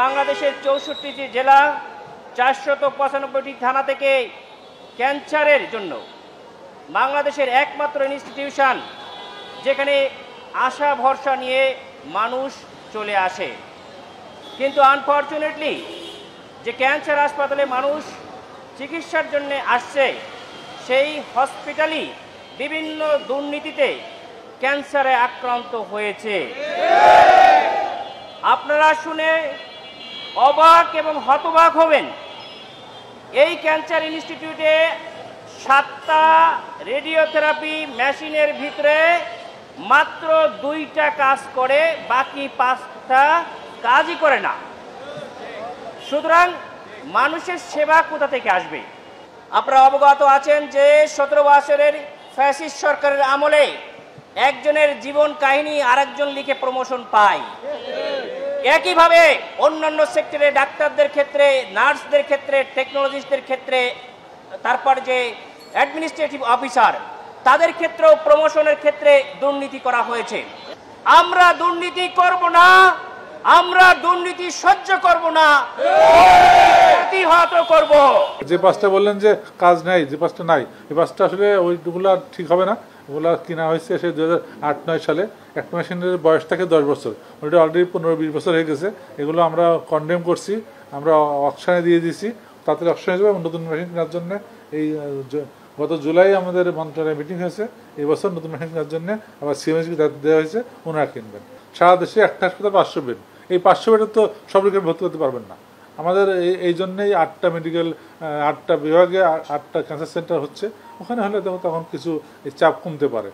বাংলাদেশের ৬৪টি জেলা ৪৯৫টি থানা থেকে ক্যান্সারের জন্য বাংলাদেশের একমাত্র ইনস্টিটিউশন যেখানে আশা ভরসা নিয়ে মানুষ চলে আসে। কিন্তু আনফরচুনেটলি যে ক্যান্সার হাসপাতালে মানুষ চিকিৎসার জন্য আসছে সেই হসপিটালই বিভিন্ন দুর্নীতিতে ক্যান্সারে আক্রান্ত হয়েছে। আপনারা শুনে অবাক এবং হতবাক হবেন, এই ক্যান্সার ইনস্টিটিউটে 7টা রেডিওথেরাপি মেশিনের ভিতরে মাত্র 2টা কাজ করে, বাকি 5টা কাজই করে না। সুতরাং মানুষের সেবা কোথা থেকে আসবে? আপনারা অবগত আছেন যে 17 বছরের ফ্যাসিস্ট সরকারের আমলে একজনের জীবন কাহিনী আরেকজন লিখে প্রমোশন পায়। একইভাবে অন্যান্য সেক্টরে ডাক্তারদের ক্ষেত্রে, নার্সদের ক্ষেত্রে, টেকনোলজিস্টদের ক্ষেত্রে, তারপর যে অ্যাডমিনিস্ট্রেটিভ অফিসার তাদের ক্ষেত্রেও প্রমোশনের ক্ষেত্রে দুর্নীতি করা হয়েছে। আমরা দুর্নীতি করব না, আমরা দুর্নীতি সহ্য করব না, প্রতিহত করব। যে 5টা বললেন যে কাজ নাই, যে 5টা নাই, এই 5টা আসলে ওইগুলো ঠিক হবে না। ওগুলো কিনা হয়েছে সেই 2008-9 সালে। একটা মেশিনের বয়স থাকে 10 বছর, ওইটা অলরেডি 15-20 বছর হয়ে গেছে। এগুলো আমরা কন্ডেম করছি, আমরা অকশনে দিয়ে দিয়েছি, তাড়াতাড়ি অকশন হয়ে যাবে। নতুন মেশিন কেনার জন্য এই গত জুলাই আমাদের মন্ত্রণালয়ে মিটিং হয়েছে। এই বছর নতুন মেশিন কেনার জন্য আবার সিএমএসকে দেওয়া হয়েছে, ওনারা কিনবেন। সারা দেশে একটা হাসপাতাল 500 বেড, এই 500 বেডে তো সব রোগীকে ভর্তি করতে পারবেন না। আমাদের এই জন্যেই 8টা মেডিকেল, 8টা বিভাগে 8টা ক্যান্সার সেন্টার হচ্ছে। ওখানে হলে তখন কিছু চাপ কমতে পারে।